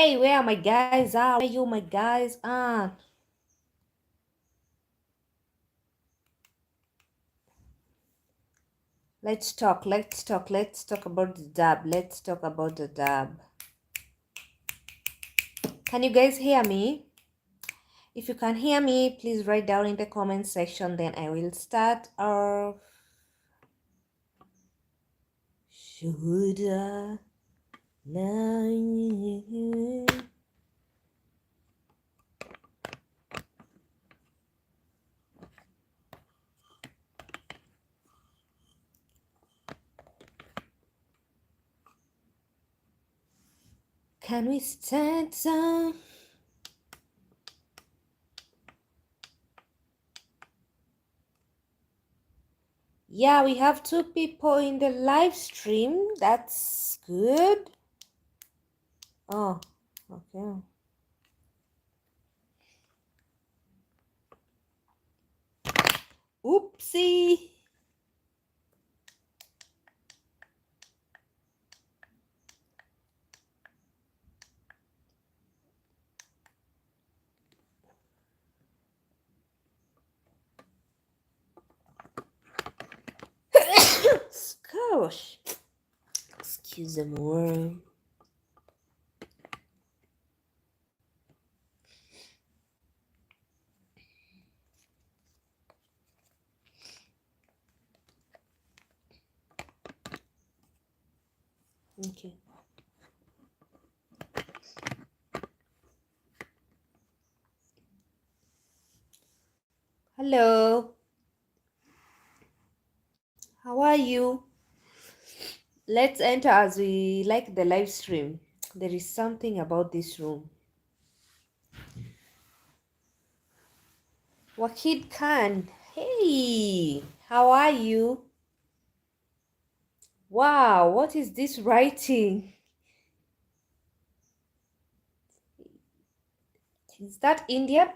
Hey, where are my guys? Where are you, my guys? Let's talk about the dab. Let's talk about the dab. Can you guys hear me? If you can hear me, please write down in the comment section, then I will start. Or should I? Can we start some? Yeah, we have 2 people in the live stream. That's good. Oh, okay. Oopsie. Gosh. Excuse the more. Okay. Hello. How are you? Let's enter as we like the live stream. There is something about this room. Wakid Khan. Hey, how are you? Wow, what is this writing? Is that Indian?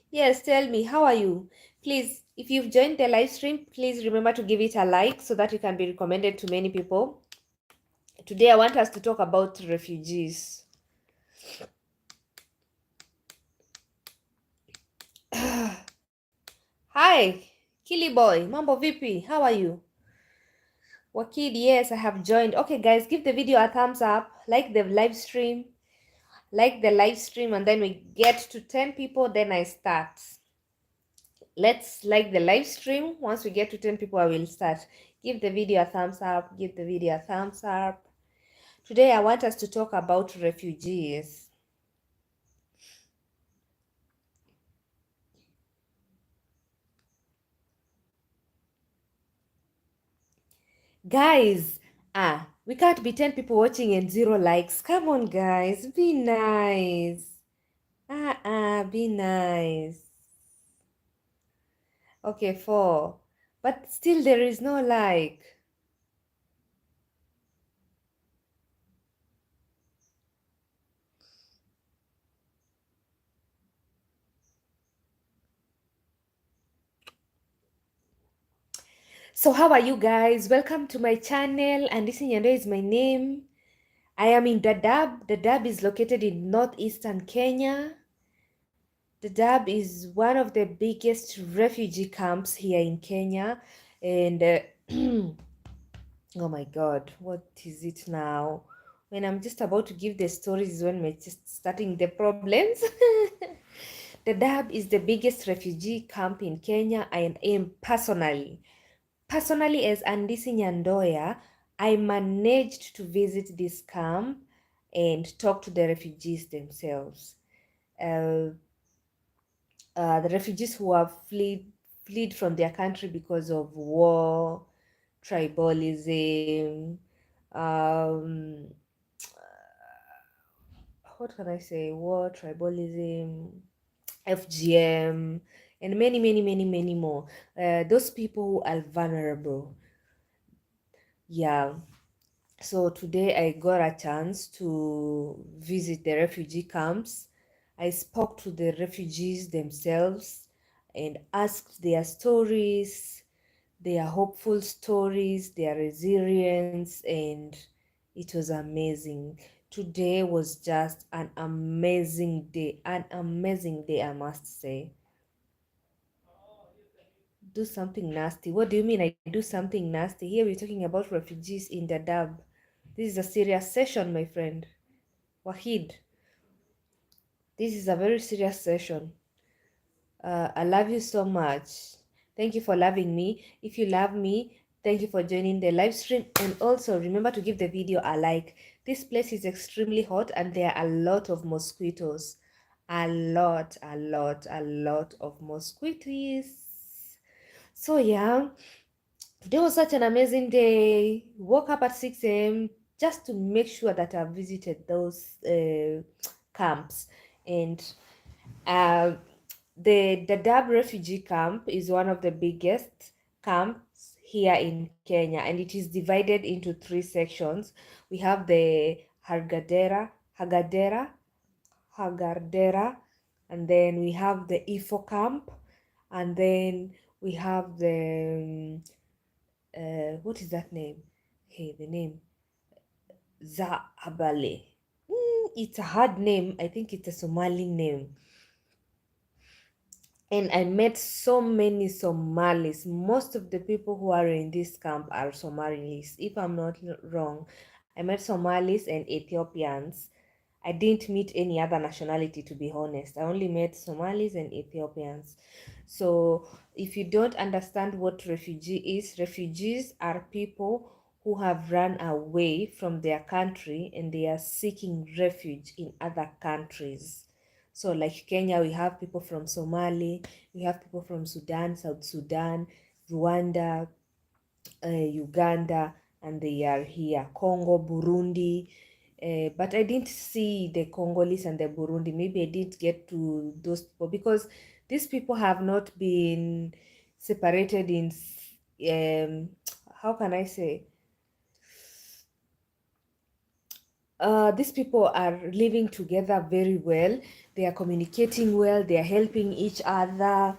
Yes, tell me, how are you? Please, if you've joined the live stream, please remember to give it a like so that you can be recommended to many people. Today, I want us to talk about refugees. Hi, Kili boy, mambo vipi? How are you? Wakid, yes, I have joined. Okay, guys, give the video a thumbs up, like the live stream, and then we get to 10 people, then I start. Let's like the live stream. Once we get to 10 people, I will start. Give the video a thumbs up. Give the video a thumbs up. Today, I want us to talk about refugees. Guys, we can't be 10 people watching and 0 likes. Come on, guys, be nice. Be nice. Okay, 4. But still there is no like. So how are you guys? Welcome to my channel, and this is my name. I am in Dadaab. Dadaab is located in northeastern Kenya. Dadaab is one of the biggest refugee camps here in Kenya. And oh my God, what is it now? When I'm just about to give the stories is when we're just starting the problems. Dadaab is the biggest refugee camp in Kenya. I am personally as Andisi Nyandoya, I managed to visit this camp and talk to the refugees themselves. The refugees who have fled from their country because of war, tribalism, what can I say? War, tribalism, FGM, and many more. Those people who are vulnerable. Yeah. So today I got a chance to visit the refugee camps. I spoke to the refugees themselves and asked their stories, their hopeful stories, their resilience, and it was amazing. Today was just an amazing day, I must say. Do something nasty. What do you mean I do something nasty? Here we're talking about refugees in Dadaab. This is a serious session, my friend. Wahid, this is a very serious session. I love you so much. Thank you for loving me. If you love me, thank you for joining the live stream. And also remember to give the video a like. This place is extremely hot and there are a lot of mosquitoes. A lot of mosquitoes. So yeah, today was such an amazing day. Woke up at 6 a.m. just to make sure that I visited those camps. And uh, the Dadaab refugee camp is one of the biggest camps here in Kenya, and it is divided into three sections. We have the Hagardera, and then we have the Ifo camp, and then we have the what is that name? Hey, the name Zaabale. It's a hard name. I think it's a Somali name. And I met so many Somalis. Most of the people who are in this camp are Somalis, if I'm not wrong. I met Somalis and Ethiopians. I didn't meet any other nationality, to be honest. I only met Somalis and Ethiopians. So, if you don't understand what refugee is, refugees are people who have run away from their country and they are seeking refuge in other countries. So, like Kenya, we have people from Somali, we have people from Sudan, South Sudan, Rwanda, Uganda, and they are here. Congo, Burundi. But I didn't see the Congolese and the Burundi. Maybe I didn't get to those people because these people have not been separated in, um, how can I say? These people are living together very well. They are communicating well. They are helping each other.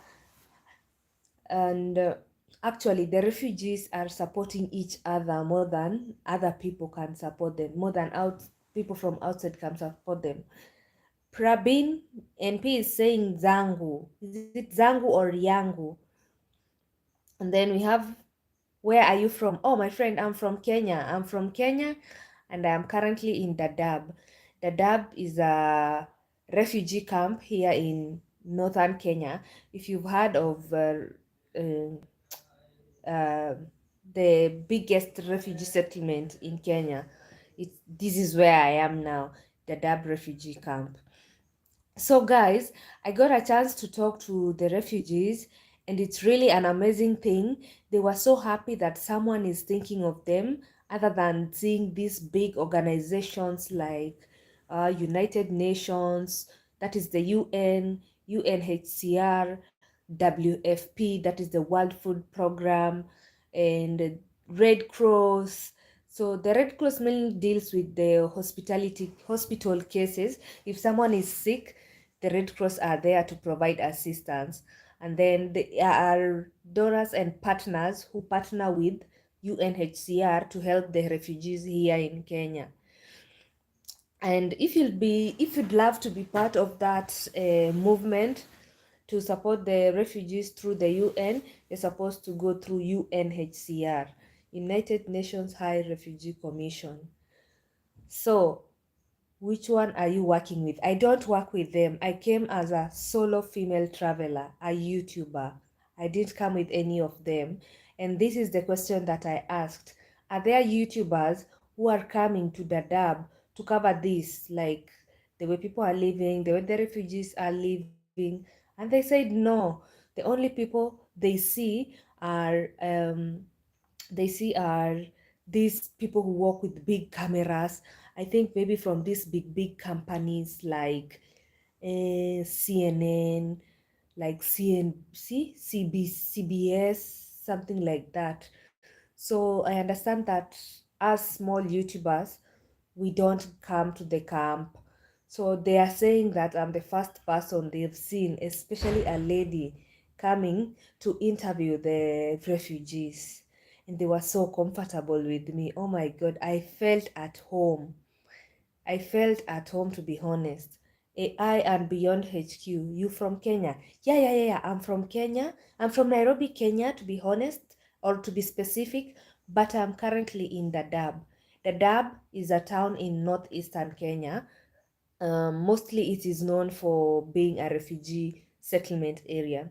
And actually, the refugees are supporting each other more than other people can support them, more than people from outside can support them. Prabin NP is saying Zangu. Is it Zangu or Yangu? And then we have, where are you from? Oh, my friend, I'm from Kenya. I'm from Kenya and I'm currently in Dadaab. Dadaab is a refugee camp here in northern Kenya. If you've heard of uh, uh, the biggest refugee settlement in Kenya, this is where I am now, Dadaab refugee camp. So, guys, I got a chance to talk to the refugees, and it's really an amazing thing. They were so happy that someone is thinking of them, other than seeing these big organizations like United Nations, that is the UN, UNHCR, WFP, that is the World Food Program, and Red Cross. So the Red Cross mainly deals with the hospital cases. If someone is sick, the Red Cross are there to provide assistance. And then there are donors and partners who partner with UNHCR to help the refugees here in Kenya. And if you'd love to be part of that movement to support the refugees through the UN, you're supposed to go through UNHCR, United Nations High Refugee Commission. So which one are you working with? I don't work with them. I came as a solo female traveler, a YouTuber. I didn't come with any of them. And this is the question that I asked. Are there YouTubers who are coming to Dadaab to cover this, like the way people are living, the way the refugees are living? And they said no. The only people they see are these people who work with big cameras. I think maybe from these big companies like CNN, like CNC, CBS, something like that. So I understand that as small YouTubers, we don't come to the camp. So they are saying that I'm the first person they've seen, especially a lady, coming to interview the refugees. And they were so comfortable with me. Oh my God, I felt at home. I felt at home, to be honest. AI and Beyond HQ, you from Kenya? Yeah, yeah, yeah, yeah. I'm from Kenya. I'm from Nairobi, Kenya, to be honest, or to be specific, but I'm currently in Dadaab. Dadaab is a town in northeastern Kenya. Mostly it is known for being a refugee settlement area.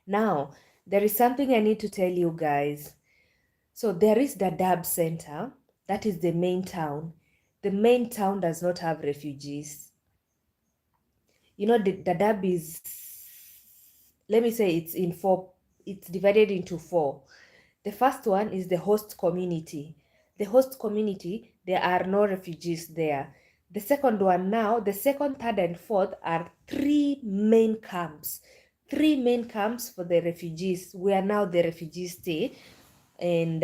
Now, there is something I need to tell you guys. So there is the Dadaab Center, that is the main town. The main town does not have refugees. You know, the Dadaab is, let me say it's divided into four. The first one is the host community. The host community, there are no refugees there. The second one now, the second, third, and fourth are three main camps. Three main camps for the refugees, where now the refugees stay. And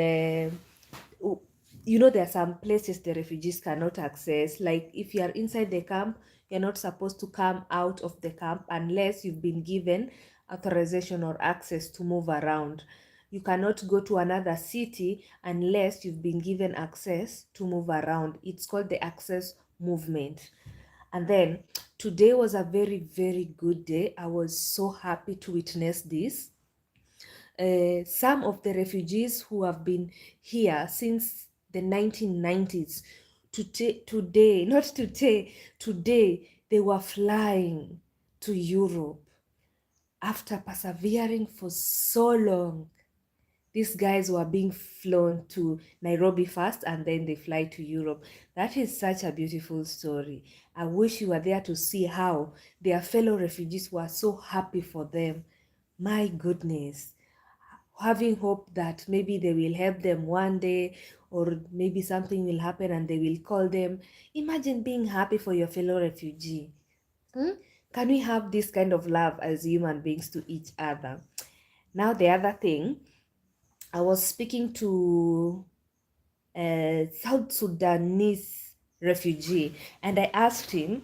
you know, there are some places the refugees cannot access. Like if you are inside the camp, you're not supposed to come out of the camp unless you've been given authorization or access to move around. You cannot go to another city unless you've been given access to move around. It's called the access movement. And then today was a very, very good day. I was so happy to witness this. Some of the refugees who have been here since the 1990s, today, not today, today, they were flying to Europe after persevering for so long. These guys were being flown to Nairobi first and then they fly to Europe. That is such a beautiful story. I wish you were there to see how their fellow refugees were so happy for them. My goodness, having hope that maybe they will help them one day, or maybe something will happen and they will call them. Imagine being happy for your fellow refugee. Hmm? Can we have this kind of love as human beings to each other? Now, the other thing, I was speaking to a South Sudanese refugee and I asked him,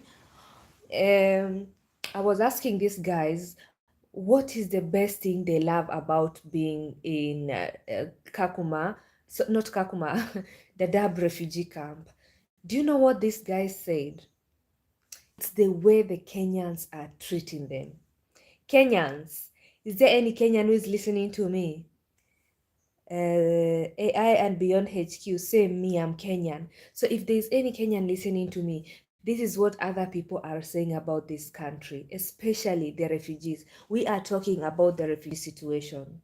um, I was asking these guys, what is the best thing they love about being in Kakuma, so not Kakuma, the Dadaab refugee camp? Do you know what these guys said? It's the way the Kenyans are treating them. Kenyans, is there any Kenyan who is listening to me? AI and Beyond HQ, say me, I'm Kenyan. So if there's any Kenyan listening to me, this is what other people are saying about this country, especially the refugees. We are talking about the refugee situation.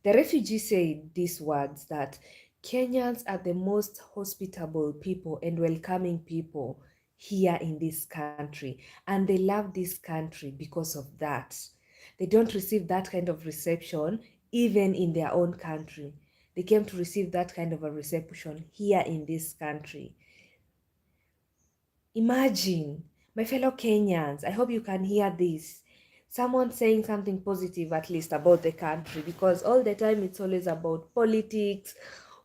The refugee said these words, that Kenyans are the most hospitable people and welcoming people here in this country, and they love this country because of that. They don't receive that kind of reception even in their own country. They came to receive that kind of a reception here in this country. Imagine, my fellow Kenyans, I hope you can hear this. Someone saying something positive at least about the country, because all the time it's always about politics.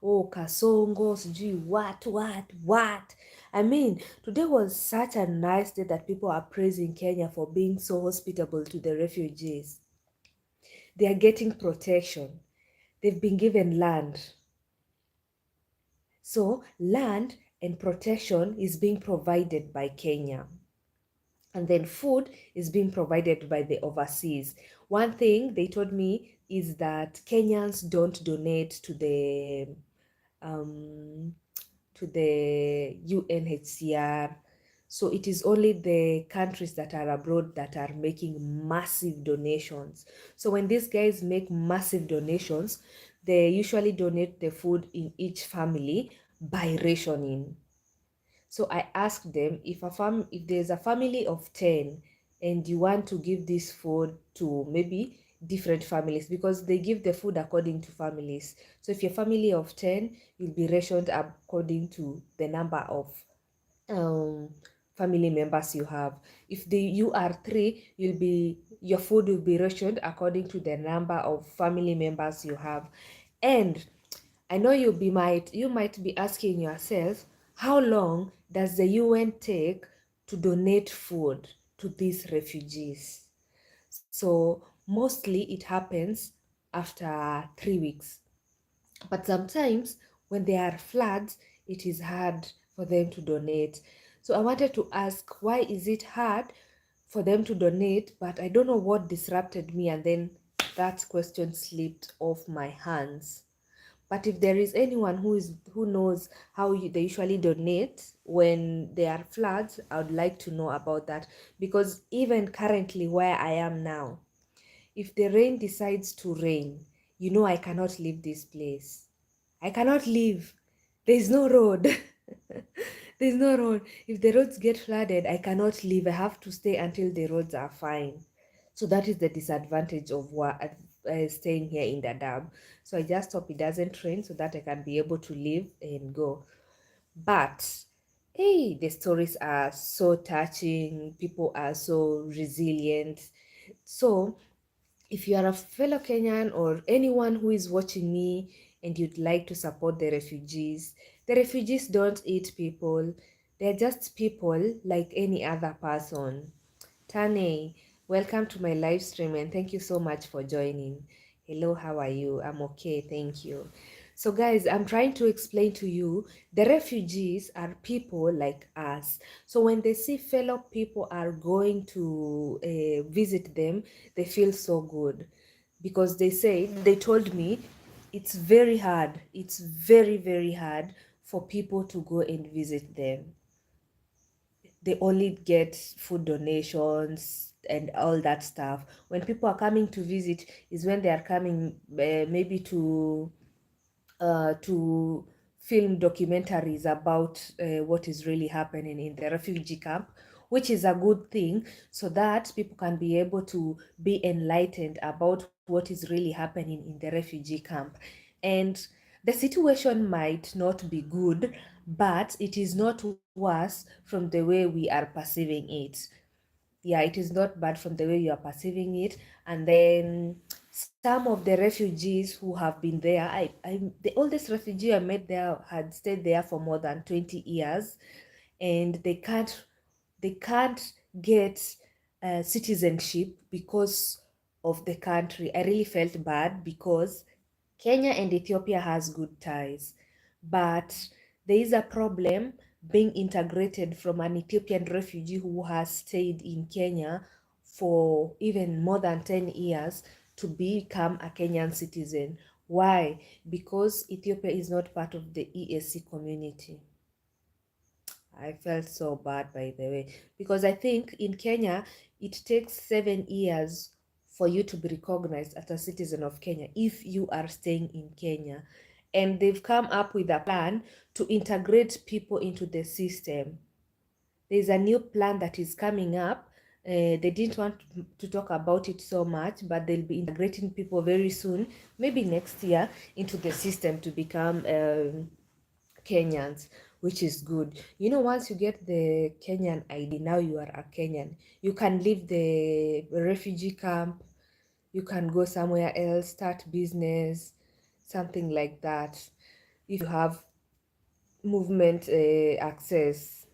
Oh, Kasongo, sijui what. I mean, today was such a nice day that people are praising Kenya for being so hospitable to the refugees. They are getting protection. They've been given land. So, land and protection is being provided by Kenya. And then food is being provided by the overseas. One thing they told me is that Kenyans don't donate um, to the UNHCR. So it is only the countries that are abroad that are making massive donations. So when these guys make massive donations, they usually donate the food in each family by rationing. So I asked them, if there's a family of 10 and you want to give this food to maybe different families, because they give the food according to families. So if you're family of 10, you'll be rationed according to the number of um family members you have. If you are 3, your food will be rationed according to the number of family members you have. And I know you might be asking yourself, how long does the UN take to donate food to these refugees? So mostly it happens after 3 weeks. But sometimes when there are floods, it is hard for them to donate. So I wanted to ask, why is it hard for them to donate? But I don't know what disrupted me, and then that question slipped off my hands. But if there is anyone who knows how they usually donate when there are floods, I would like to know about that. Because even currently where I am now, if the rain decides to rain, I cannot leave this place. I cannot leave. There's no road. There's no road. If the roads get flooded, I cannot leave. I have to stay until the roads are fine. So that is the disadvantage of staying here in Dadaab. So I just hope it doesn't rain so that I can be able to leave and go. But hey, the stories are so touching. People are so resilient. So if you are a fellow Kenyan or anyone who is watching me and you'd like to support the refugees don't eat people. They're just people like any other person. Tane, welcome to my live stream and thank you so much for joining. Hello, how are you? I'm okay, thank you. So guys, I'm trying to explain to you, the refugees are people like us. So when they see fellow people are going to visit them, they feel so good because they told me it's very hard. It's very, very hard for people to go and visit them. They only get food donations and all that stuff. When people are coming to visit is when they are coming maybe to film documentaries about what is really happening in the refugee camp, which is a good thing, so that people can be able to be enlightened about what is really happening in the refugee camp. And the situation might not be good, but it is not worse from the way we are perceiving it. Yeah, it is not bad from the way you are perceiving it. And then some of the refugees who have been there, the oldest refugee I met there had stayed there for more than 20 years, and they can't get citizenship because of the country. I really felt bad because Kenya and Ethiopia has good ties, but there is a problem being integrated from an Ethiopian refugee who has stayed in Kenya for even more than 10 years to become a Kenyan citizen. Why? Because Ethiopia is not part of the EAC community. I felt so bad, by the way, because I think in Kenya it takes 7 years for you to be recognized as a citizen of Kenya if you are staying in Kenya. And they've come up with a plan to integrate people into the system. There's a new plan that is coming up. They didn't want to talk about it so much, but they'll be integrating people very soon, maybe next year, into the system to become Kenyans, which is good. Once you get the Kenyan ID, now you are a Kenyan. You can leave the refugee camp, you can go somewhere else, start business, something like that. If you have movement access.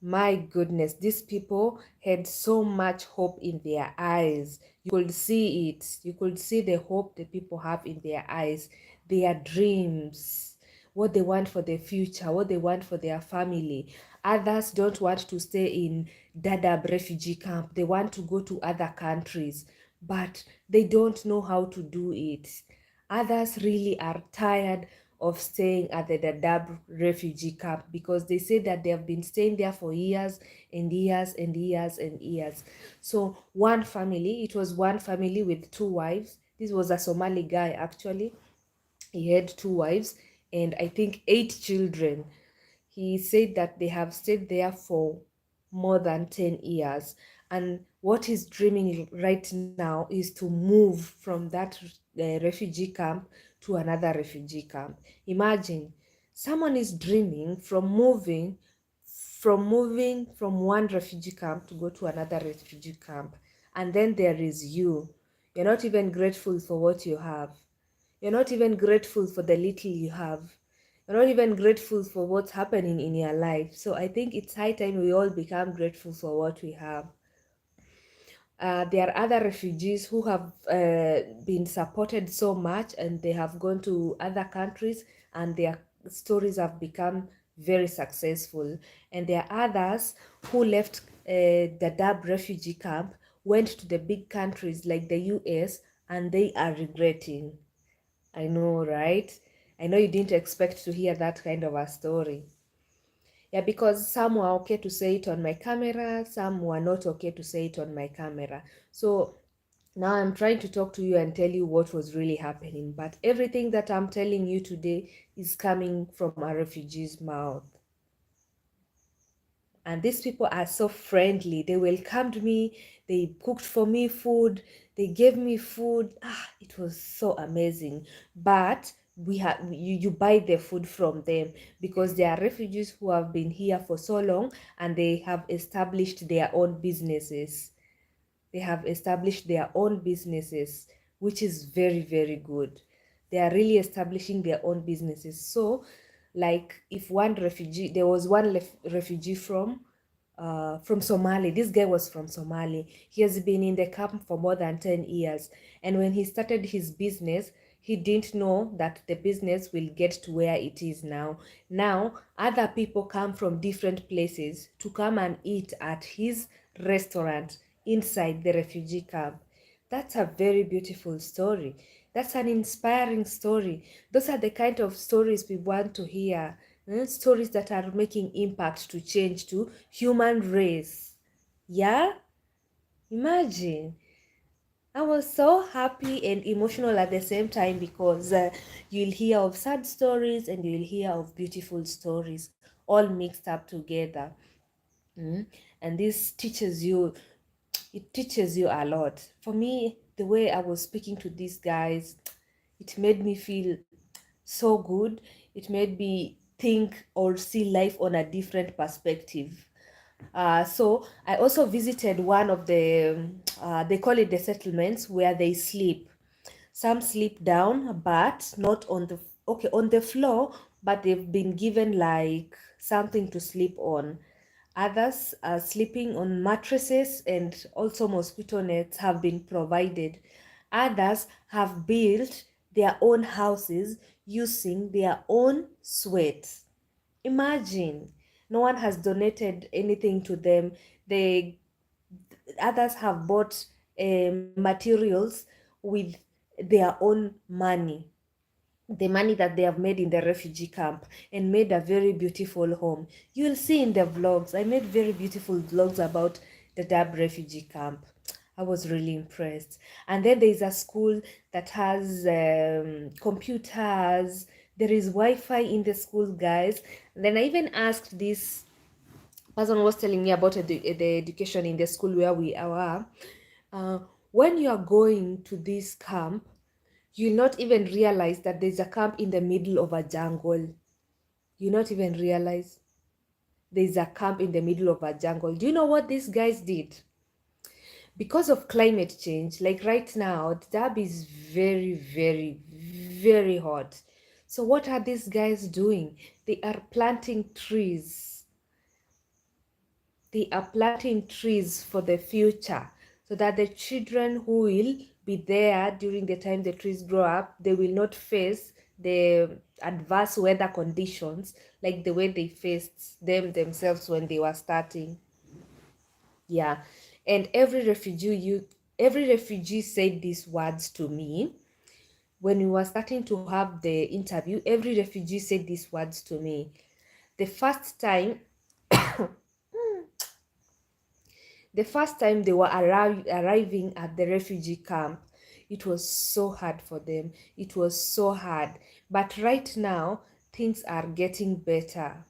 My goodness, these people had so much hope in their eyes. You could see it. You could see the hope the people have in their eyes, their dreams, what they want for the future, what they want for their family. Others don't want to stay in Dadaab refugee camp. They want to go to other countries, but they don't know how to do it. Others really are tired of staying at the Dadaab refugee camp because they say that they have been staying there for years and years and years and years. So it was one family with two wives. This was a Somali guy actually. He had two wives and I think 8 children. He said that they have stayed there for more than 10 years. And what he's dreaming right now is to move from that refugee camp to another refugee camp. Imagine someone is dreaming from moving from one refugee camp to go to another refugee camp. And then there is you. You're not even grateful for what you have. You're not even grateful for the little you have. You're not even grateful for what's happening in your life. So I think it's high time we all become grateful for what we have. There are other refugees who have been supported so much and they have gone to other countries and their stories have become very successful. And there are others who left the Dadaab refugee camp, went to the big countries like the US, and they are regretting. I know, right? I know you didn't expect to hear that kind of a story. Yeah, because some were okay to say it on my camera, some were not okay to say it on my camera. So now I'm trying to talk to you and tell you what was really happening. But everything that I'm telling you today is coming from a refugee's mouth. And these people are so friendly. They welcomed me, they cooked for me food, they gave me food. It was so amazing. But you buy the food from them because they are refugees who have been here for so long, and they have established their own businesses. They have established their own businesses, which is very, very good. They are really establishing their own businesses. So, like, if one refugee, there was one refugee from Somali. This guy was from Somali. He has been in the camp for more than 10 years. And when he started his business, he didn't know that the business will get to where it is now. Now, other people come from different places to come and eat at his restaurant inside the refugee camp. That's a very beautiful story. That's an inspiring story. Those are the kind of stories we want to hear. Stories that are making impact to change to human race. Yeah? Imagine. I was so happy and emotional at the same time because you'll hear of sad stories and you'll hear of beautiful stories all mixed up together. Mm. And this teaches you, it teaches you a lot. For me, the way I was speaking to these guys, it made me feel so good. It made me think or see life on a different perspective. So I also visited one of the, they call it the settlements where they sleep. Some sleep down, but not on the, okay, on the floor, but they've been given like something to sleep on. Others are sleeping on mattresses, and also mosquito nets have been provided. Others have built their own houses using their own sweat. Imagine, no one has donated anything to them. They Others have bought materials with their own money, the money that they have made in the refugee camp, and made a very beautiful home. You'll see in the vlogs. I made very beautiful vlogs about the Dadaab refugee camp. I was really impressed. And then there is a school that has computers. There is Wi-Fi in the school, guys. And then I even asked this person was telling me about the education in the school where we are. Uh, when you are going to this camp, you'll not even realize that there's a camp in the middle of a jungle. You not even realize there's a camp in the middle of a jungle. Do you know what these guys did? Because of climate change, like right now, Dab is very, very, very hot. So what are these guys doing? They are planting trees. They are planting trees for the future, so that the children who will be there during the time the trees grow up, they will not face the adverse weather conditions like the way they faced them themselves when they were starting. Yeah. And every refugee said these words to me when we were starting to have the interview. Every refugee said these words to me. The first time The first time they were arriving at the refugee camp, it was so hard for them. It was so hard. But right now, things are getting better.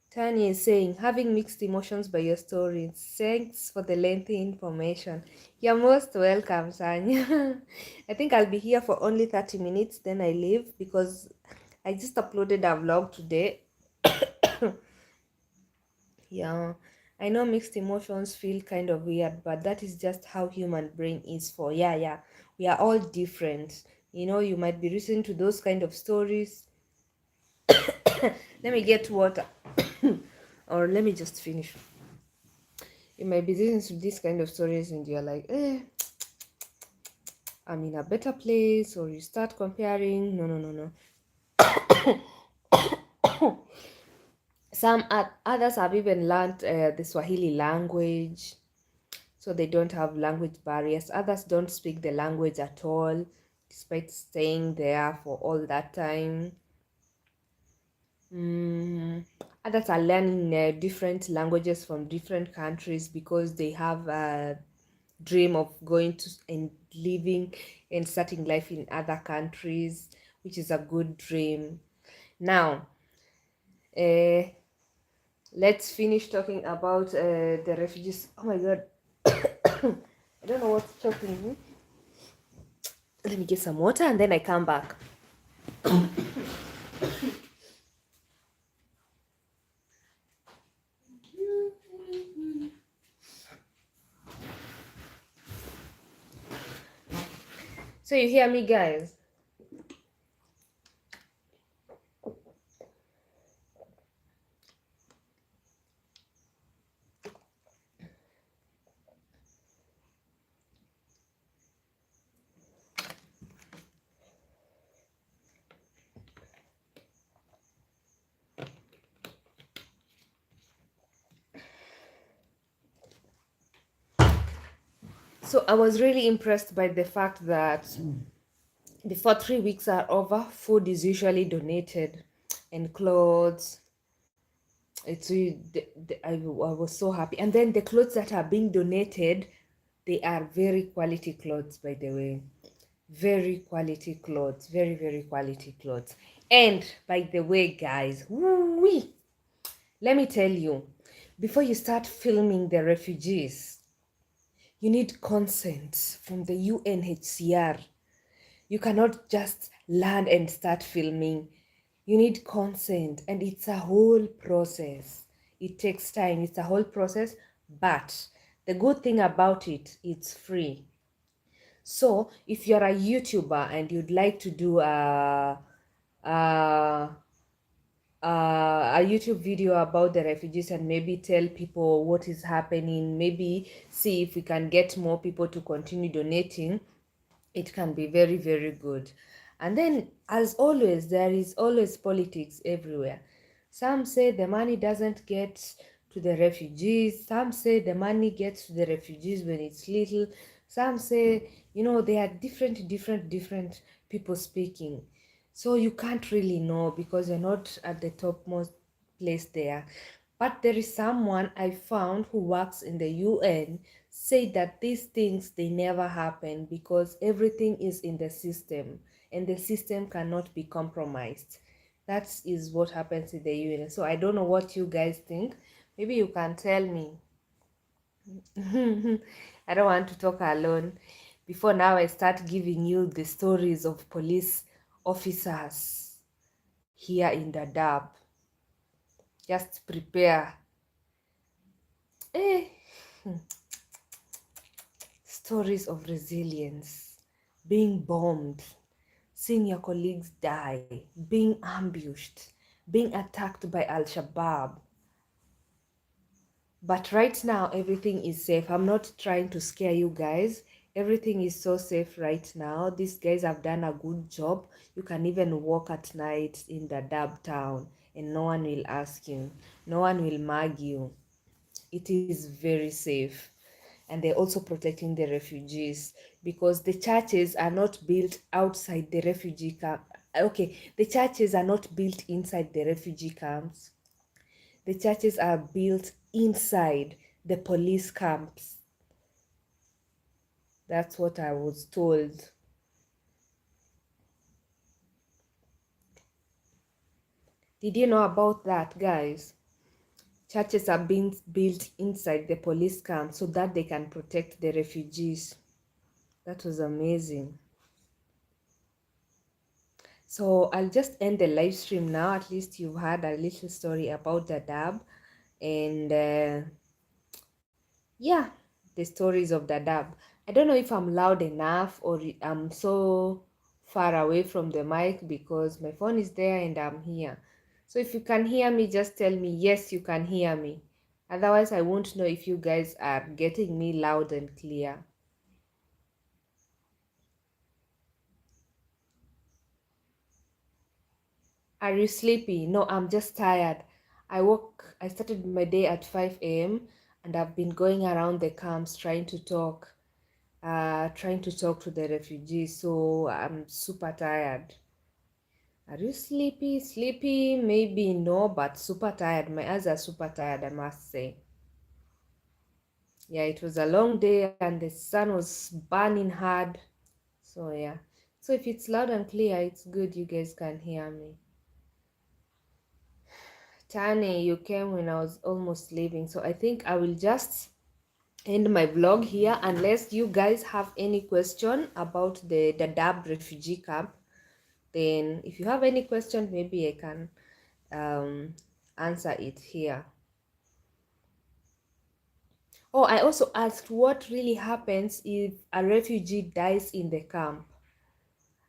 Tanya is saying, having mixed emotions by your story. Thanks for the lengthy information. You're most welcome, Tanya. I think I'll be here for only 30 minutes, then I leave because I just uploaded a vlog today. Yeah, I know mixed emotions feel kind of weird, but that is just how human brain is for. Yeah. We are all different. You might be listening to those kind of stories. Let me get water. Or let me just finish. You might be listening to these kind of stories and you're like, I'm in a better place, or you start comparing. No. Others have even learned the Swahili language, so they don't have language barriers. Others don't speak the language at all, despite staying there for all that time. Mm, Others are learning different languages from different countries because they have a dream of going to and living and starting life in other countries, which is a good dream. Now, uh, let's finish talking about the refugees. Oh my God, I don't know what's choking me. Let me get some water and then I come back. So you hear me, guys? So I was really impressed by the fact that before 3 weeks are over, food is usually donated and clothes. I was so happy. And then the clothes that are being donated, they are very quality clothes, by the way. Very quality clothes, very, very quality clothes. And by the way, guys, woo-wee, let me tell you, before you start filming the refugees, you need consent from the UNHCR. You cannot just land and start filming. You need consent, and it's a whole process. It takes time, it's a whole process, but the good thing about it, it's free. So if you're a YouTuber and you'd like to do a a YouTube video about the refugees and maybe tell people what is happening, maybe see if we can get more people to continue donating, it can be very, very good. And then, as always, there is always politics everywhere. Some say the money doesn't get to the refugees. Some say the money gets to the refugees when it's little. Some say, there are different people speaking. So you can't really know because you're not at the topmost place there. But there is someone I found who works in the UN said that these things, they never happen because everything is in the system and the system cannot be compromised. That is what happens in the UN. So I don't know what you guys think. Maybe you can tell me. I don't want to talk alone. Before now, I start giving you the stories of police officers here in Dadaab. Just prepare. Eh. Stories of resilience, being bombed, seeing your colleagues die, being ambushed, being attacked by Al Shabaab. But right now, everything is safe. I'm not trying to scare you guys. Everything is so safe right now. These guys have done a good job. You can even walk at night in the Dab town and no one will ask you. No one will mug you. It is very safe. And they're also protecting the refugees because the churches are not built outside the refugee camp. Okay, the churches are not built inside the refugee camps. The churches are built inside the police camps. That's what I was told. Did you know about that, guys? Churches are being built inside the police camp so that they can protect the refugees. That was amazing. So I'll just end the live stream now. At least you've heard a little story about Dadaab and yeah, the stories of Dadaab. I don't know if I'm loud enough or I'm so far away from the mic because my phone is there and I'm here. So if you can hear me, just tell me yes, you can hear me. Otherwise, I won't know if you guys are getting me loud and clear. Are you sleepy? No, I'm just tired. I started my day at 5 a.m. and I've been going around the camps trying to talk to the refugees. So I'm super tired. Are you sleepy? Sleepy? Maybe no, but super tired. My eyes are super tired, I must say. Yeah, it was a long day and the sun was burning hard. So yeah. So if it's loud and clear, it's good you guys can hear me. Tani, you came when I was almost leaving. So I think I will just end my vlog here unless you guys have any question about the Dadaab refugee camp. Then if you have any question, maybe I can answer it here. Oh, I also asked what really happens if a refugee dies in the camp.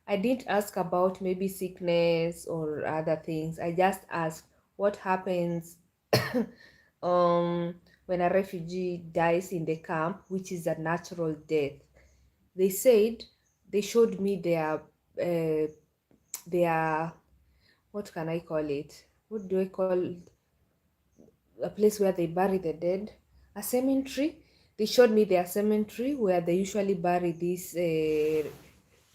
I didn't ask about maybe sickness or other things. I just asked what happens um, when a refugee dies in the camp, which is a natural death. They said they showed me their what can I call it? What do I call a place where they bury the dead? A cemetery. They showed me their cemetery where they usually bury these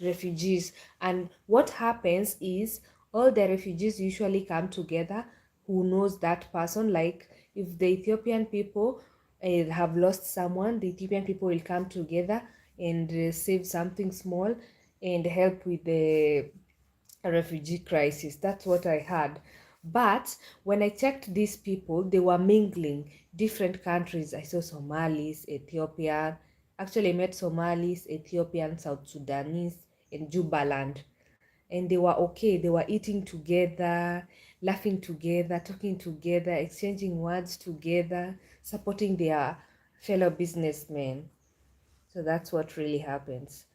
refugees. And what happens is all the refugees usually come together. Who knows that person? Like if the Ethiopian people have lost someone, the Ethiopian people will come together and save something small and help with the refugee crisis. That's what I heard. But when I checked these people, they were mingling different countries. I saw Somalis, Ethiopian. Actually, I met Somalis, Ethiopian, South Sudanese, and Jubaland. And they were okay. They were eating together, laughing together, talking together, exchanging words together, supporting their fellow businessmen. So that's what really happens.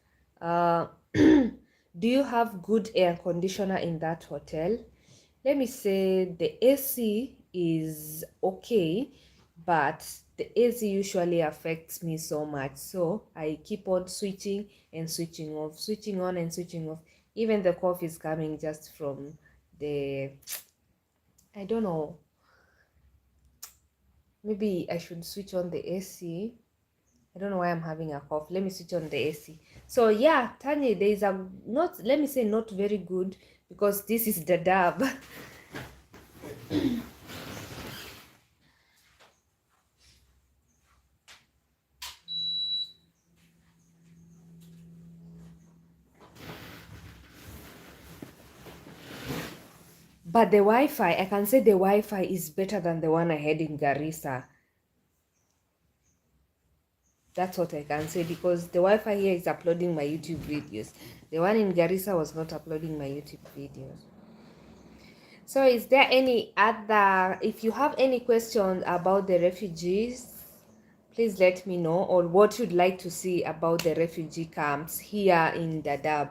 Do you have good air conditioner in that hotel? Let me say the AC is okay, but the AC usually affects me so much. So I keep on switching and switching off, switching on and switching off. Even the cough is coming just from the, I don't know, maybe I should switch on the AC. I don't know why I'm having a cough. Let me switch on the AC. So yeah, Tanya, there is a not, let me say not very good because this is Dadaab. But the Wi-Fi, I can say the Wi-Fi is better than the one I had in Garissa. That's what I can say because the Wi-Fi here is uploading my YouTube videos. The one in Garissa was not uploading my YouTube videos. So is there any other, if you have any questions about the refugees, please let me know, or what you'd like to see about the refugee camps here in Dadaab.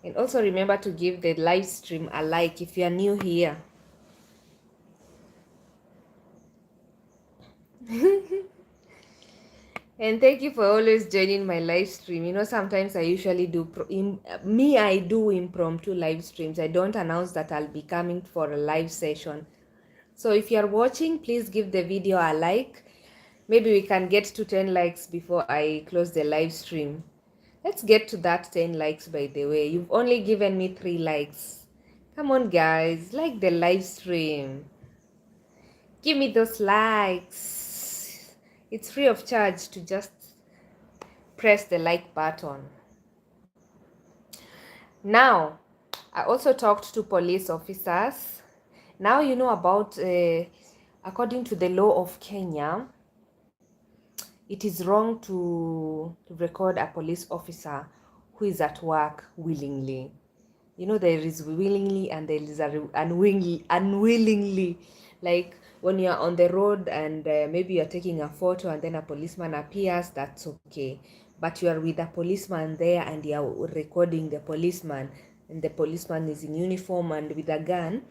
And also remember to give the live stream a like if you are new here. And thank you for always joining my live stream. You know, sometimes I usually I do impromptu live streams. I don't announce that I'll be coming for a live session. So if you are watching, please give the video a like. Maybe we can get to 10 likes before I close the live stream. Let's get to that 10 likes, by the way. You've only given me 3 likes. Come on, guys. Like the live stream. Give me those likes. It's free of charge to just press the like button. Now, I also talked to police officers. Now you know about, according to the law of Kenya, it is wrong to record a police officer who is at work willingly. You know, there is willingly and there is unwillingly. Like when you're on the road and maybe you're taking a photo and then a policeman appears, that's okay. But you are with a policeman there and you're recording the policeman, and the policeman is in uniform and with a gun,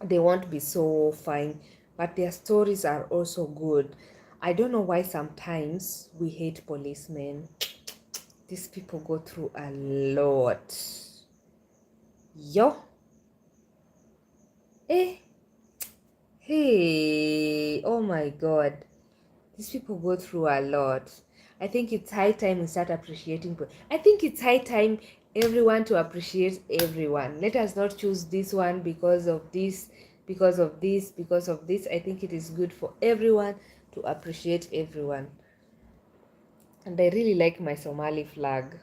they won't be so fine. But their stories are also good. I don't know why sometimes we hate policemen. These people go through a lot. Yo. Eh. Hey, oh my God. These people go through a lot. I think it's high time we start appreciating people. I think it's high time everyone to appreciate everyone. Let us not choose this one because of this, because of this, because of this. I think it is good for everyone to appreciate everyone. And I really like my Somali flag.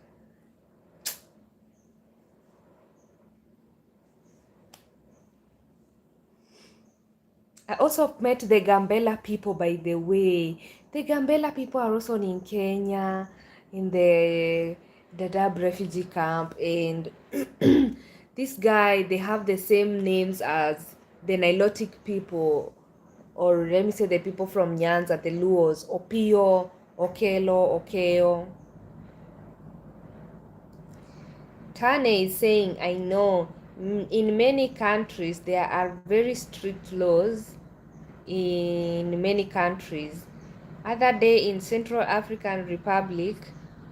I also met the Gambela people, by the way. The Gambela people are also in Kenya, in the Dadaab refugee camp. And this guy, they have the same names as the Nilotic people, or let me say the people from Nyanza, the Luos, Opio, Okelo, Okeo. Tane is saying, I know in many countries there are very strict laws in many countries. Other day in Central African Republic,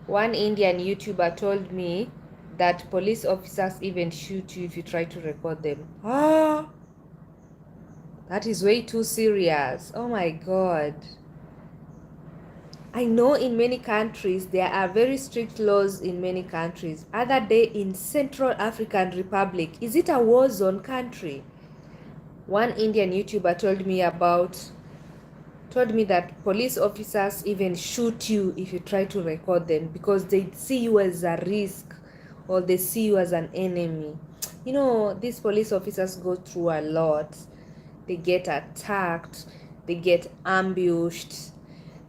one Indian YouTuber told me that police officers even shoot you if you try to record them. Ah, that is way too serious. Oh my God. I know in many countries there are very strict laws in many countries. Other day in Central African Republic, is it a war zone country? One Indian YouTuber told me that police officers even shoot you if you try to record them because they see you as a risk or they see you as an enemy. You know, these police officers go through a lot. They get attacked, they get ambushed.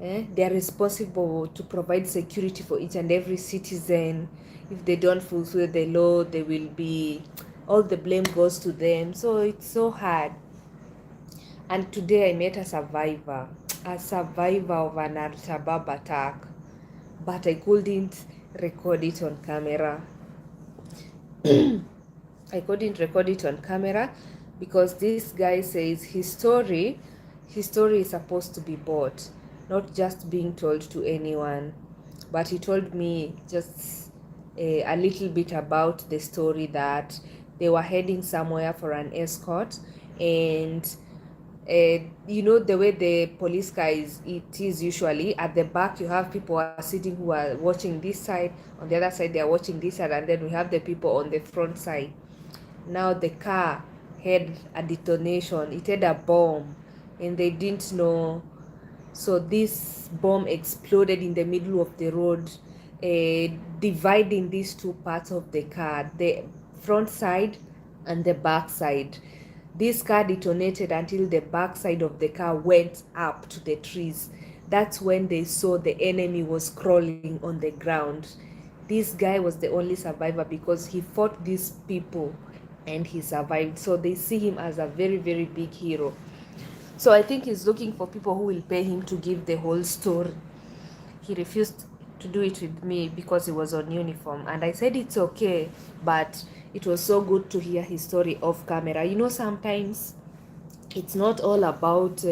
They are responsible to provide security for each and every citizen. If they don't fulfill the law, they will be, all the blame goes to them. So it's so hard. And today I met a survivor of an Al-Shabaab attack, but I couldn't record it on camera. I couldn't record it on camera because this guy says his story is supposed to be bought, not just being told to anyone. But he told me just a little bit about the story, that they were heading somewhere for an escort, and you know the way the police car is, it is usually at the back you have people who are sitting, who are watching this side, on the other side they are watching this side, and then we have the people on the front side. Now the car had a detonation, it had a bomb, and they didn't know. So this bomb exploded in the middle of the road, dividing these two parts of the car, the front side and the back side. This car detonated until the back side of the car went up to the trees. That's when they saw the enemy was crawling on the ground. This guy was the only survivor because he fought these people and he survived. So they see him as a very, very big hero. So I think he's looking for people who will pay him to give the whole story. He refused to do it with me because he was on uniform, and I said it's okay, but it was so good to hear his story off camera. You know, sometimes it's not all about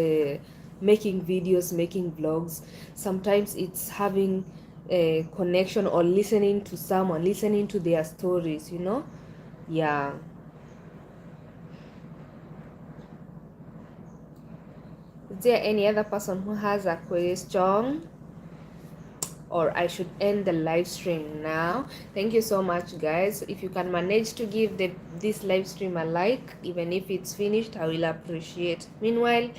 making videos, making vlogs. Sometimes it's having a connection or listening to someone, listening to their stories, you know. Yeah. Is there any other person who has a question? Or I should end the live stream now. Thank you so much, guys. If you can manage to give this live stream a like, even if it's finished, I will appreciate. Meanwhile,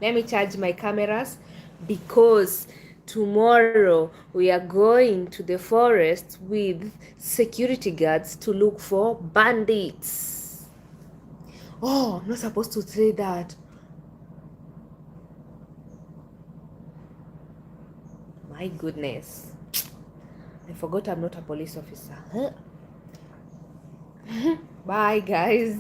let me charge my cameras because tomorrow we are going to the forest with security guards to look for bandits. Oh, I'm not supposed to say that. My goodness. I forgot I'm not a police officer. Huh? Bye, guys.